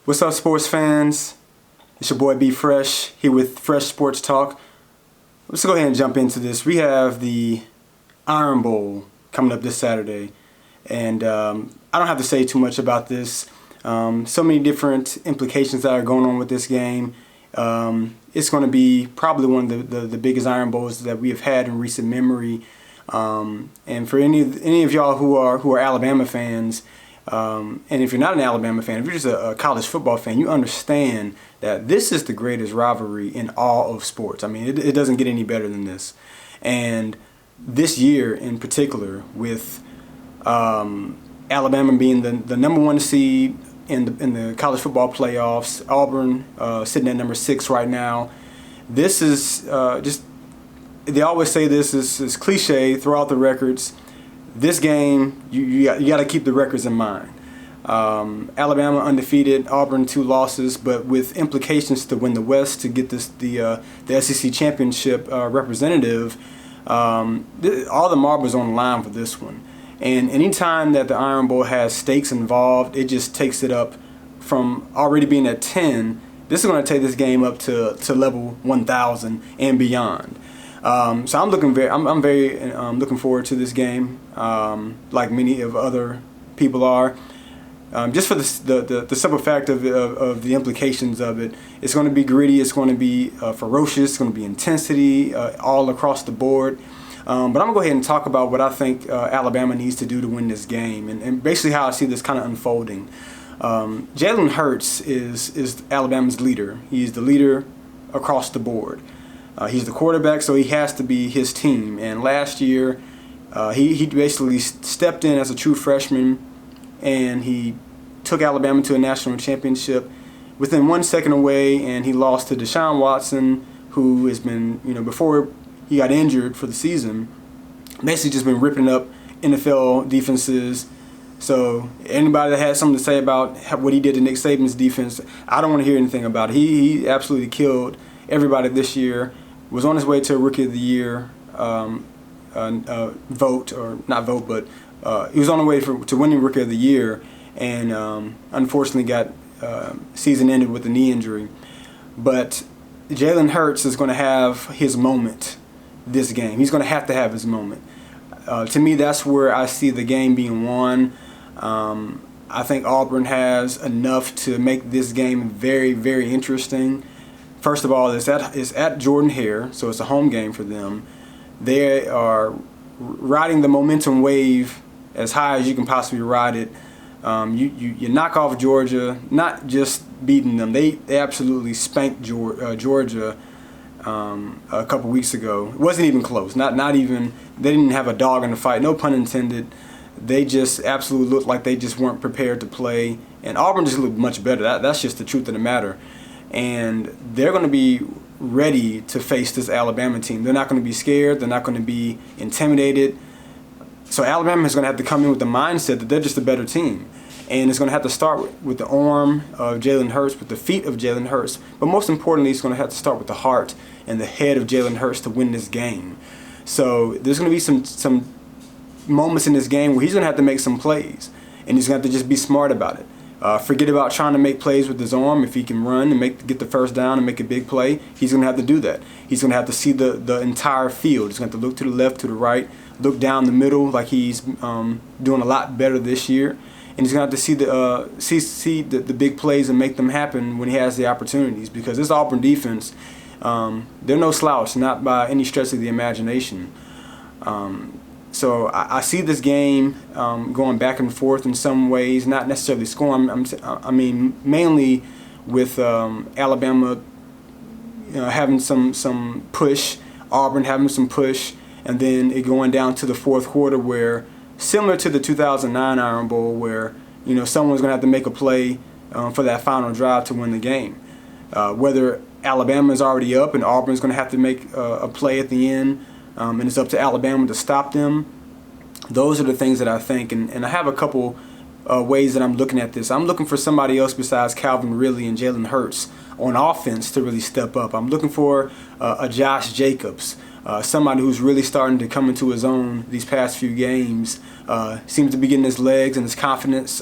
What's up, sports fans? It's your boy B Fresh here with Fresh Sports Talk. Let's go ahead and jump into this. We have the Iron Bowl coming up this Saturday, and I don't have to say too much about this. So many different implications that are going on with this game. It's going to be probably one of the biggest Iron Bowls that we have had in recent memory. And for any of y'all who are Alabama fans, and if you're not an Alabama fan, if you're just a college football fan, you understand that this is the greatest rivalry in all of sports. I mean, it doesn't get any better than this. And this year in particular, with Alabama being the number one seed in the college football playoffs, Auburn sitting at number 6 right now, this is just, they always say this is cliche throughout the records. This game, you got to keep the records in mind. Alabama undefeated, Auburn 2 losses, but with implications to win the West to get the SEC championship representative. All the marbles on the line for this one. And anytime that the Iron Bowl has stakes involved, it just takes it up from already being at 10. This is going to take this game up to level 1,000 and beyond. So I'm very looking forward to this game, like many of other people are. Just for the simple fact of the implications of it. It's going to be gritty. It's going to be ferocious. It's going to be intensity all across the board. But I'm going to go ahead and talk about what I think Alabama needs to do to win this game, and basically how I see this kind of unfolding. Jalen Hurts is Alabama's leader. He's the leader across the board. He's the quarterback, so he has to be his team. And last year, he basically stepped in as a true freshman, and he took Alabama to a national championship within 1 second away, and he lost to Rashaan Watson, who has been, before he got injured for the season, basically just been ripping up NFL defenses. So anybody that has something to say about what he did to Nick Saban's defense, I don't want to hear anything about it. He absolutely killed everybody this year. Was on his way to a Rookie of the Year vote, or not vote, but he was on the way to winning Rookie of the Year, and unfortunately got season ended with a knee injury. But Jalen Hurts is going to have his moment this game. He's going to have his moment. To me, that's where I see the game being won. I think Auburn has enough to make this game very, very interesting. First of all, it's at Jordan-Hare, so it's a home game for them. They are riding the momentum wave as high as you can possibly ride it. You knock off Georgia, not just beating them. They absolutely spanked Georgia a couple weeks ago. It wasn't even close. Not even. They didn't have a dog in the fight. No pun intended. They just absolutely looked like they just weren't prepared to play. And Auburn just looked much better. That's just the truth of the matter. And they're going to be ready to face this Alabama team. They're not going to be scared. They're not going to be intimidated. So Alabama is going to have to come in with the mindset that they're just a better team. And it's going to have to start with the arm of Jalen Hurts, with the feet of Jalen Hurts. But most importantly, it's going to have to start with the heart and the head of Jalen Hurts to win this game. So there's going to be some moments in this game where he's going to have to make some plays. And he's going to have to just be smart about it. Forget about trying to make plays with his arm. If he can run and get the first down and make a big play, he's going to have to do that. He's going to have to see the entire field. He's going to have to look to the left, to the right, look down the middle like he's doing a lot better this year. And he's going to have to see the big plays and make them happen when he has the opportunities. Because this Auburn defense, they're no slouch, not by any stretch of the imagination. So I see this game going back and forth in some ways, not necessarily scoring. I mean, mainly with Alabama having some push, Auburn having some push, and then it going down to the fourth quarter where, similar to the 2009 Iron Bowl, where someone's going to have to make a play for that final drive to win the game. Whether Alabama is already up and Auburn's going to have to make a play at the end, and it's up to Alabama to stop them. Those are the things that I think, and I have a couple ways that I'm looking at this. I'm looking for somebody else besides Calvin Ridley and Jalen Hurts on offense to really step up. I'm looking for a Josh Jacobs, somebody who's really starting to come into his own these past few games. Seems to be getting his legs and his confidence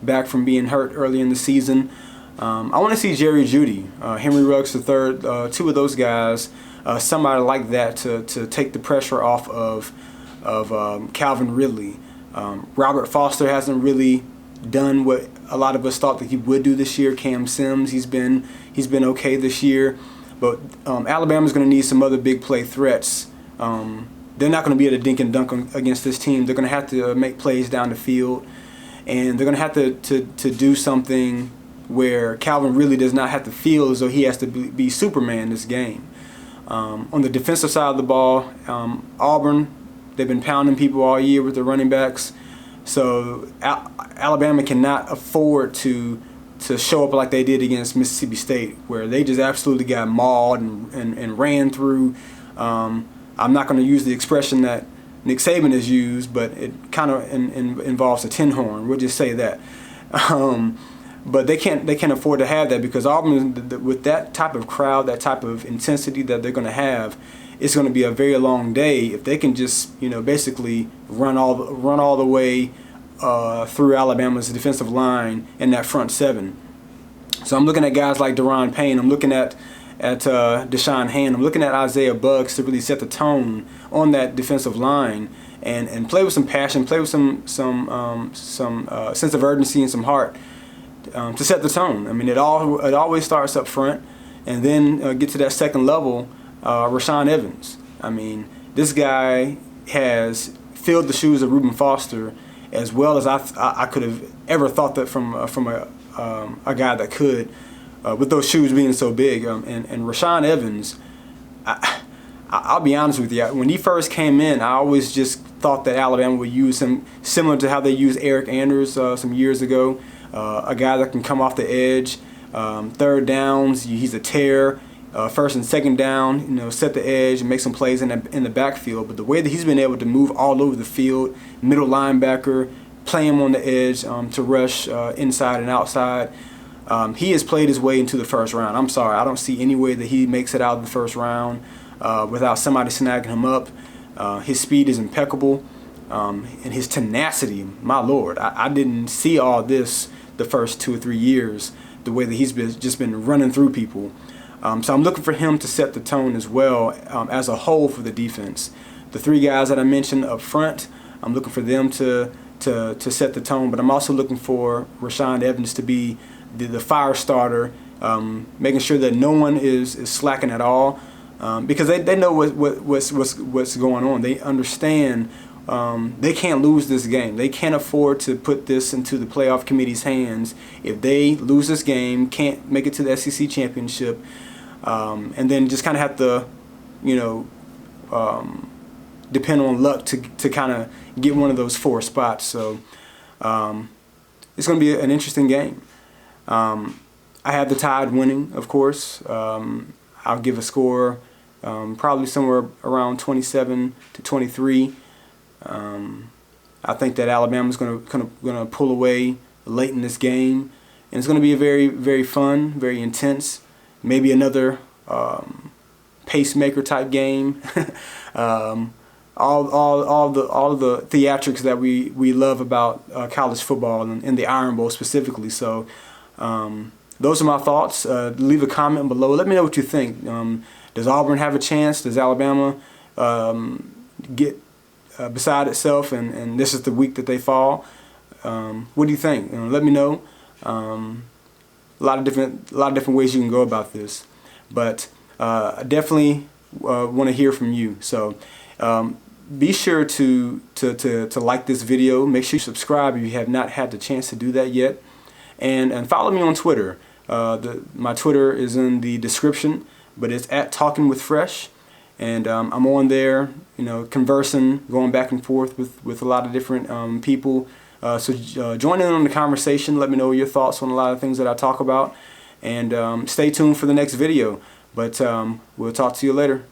back from being hurt early in the season. I want to see Jerry Jeudy, Henry Ruggs III, two of those guys, somebody like that to take the pressure off of Calvin Ridley. Robert Foster hasn't really done what a lot of us thought that he would do this year. Cam Sims, he's been okay this year, but Alabama's going to need some other big play threats. They're not going to be able to dink and dunk against this team. They're going to have to make plays down the field, and they're going to have to do something where Calvin really does not have to feel as though he has to be Superman this game. On the defensive side of the ball, Auburn, they've been pounding people all year with the running backs. So Alabama cannot afford to show up like they did against Mississippi State, where they just absolutely got mauled and ran through. I'm not going to use the expression that Nick Saban has used, but it kind of involves a tin horn. We'll just say that. But they can't afford to have that, because Auburn, with that type of crowd, that type of intensity that they're going to have, it's going to be a very long day if they can just basically run all the way through Alabama's defensive line in that front seven. So I'm looking at guys like Daron Payne. I'm looking at Deshaun Hand. I'm looking at Isaiah Buggs to really set the tone on that defensive line and play with some passion, play with some sense of urgency and some heart to set the tone. I mean, it always starts up front, and then get to that second level. Rashaan Evans. I mean, this guy has filled the shoes of Reuben Foster as well as I could have ever thought that from a guy that could, with those shoes being so big. And Rashaan Evans, I'll be honest with you, when he first came in, I always just thought that Alabama would use him similar to how they used Eric Anders some years ago, a guy that can come off the edge, third downs, he's a tear. First and second down, set the edge and make some plays in the backfield. But the way that he's been able to move all over the field, middle linebacker, play him on the edge to rush inside and outside, he has played his way into the first round. I'm sorry, I don't see any way that he makes it out of the first round without somebody snagging him up. His speed is impeccable, and his tenacity, my Lord. I didn't see all this the first 2 or 3 years, the way that he's just been running through people. So I'm looking for him to set the tone as well as a whole for the defense. The three guys that I mentioned up front, I'm looking for them to set the tone, but I'm also looking for Rashaan Evans to be the fire starter, making sure that no one is slacking at all, because they know what's going on. They understand they can't lose this game. They can't afford to put this into the playoff committee's hands. If they lose this game, can't make it to the SEC championship, and then just kind of have to, depend on luck to kind of get one of those 4 spots. So it's going to be an interesting game. I have the Tide winning, of course. I'll give a score probably somewhere around 27-23. I think that Alabama's going to pull away late in this game, and it's going to be a very, very fun, very intense, maybe another pacemaker type game. all the theatrics that we love about college football and the Iron Bowl specifically. So those are my thoughts. Leave a comment below. Let me know what you think. Does Auburn have a chance? Does Alabama get beside itself, and this is the week that they fall? What do you think? Let me know. A lot of different ways you can go about this, but I definitely want to hear from you. So be sure to like this video. Make sure you subscribe if you have not had the chance to do that yet, and follow me on Twitter. My Twitter is in the description, but it's at Talking with Fresh, and I'm on there, conversing, going back and forth with a lot of different people. So join in on the conversation. Let me know your thoughts on a lot of things that I talk about, and stay tuned for the next video. But we'll talk to you later.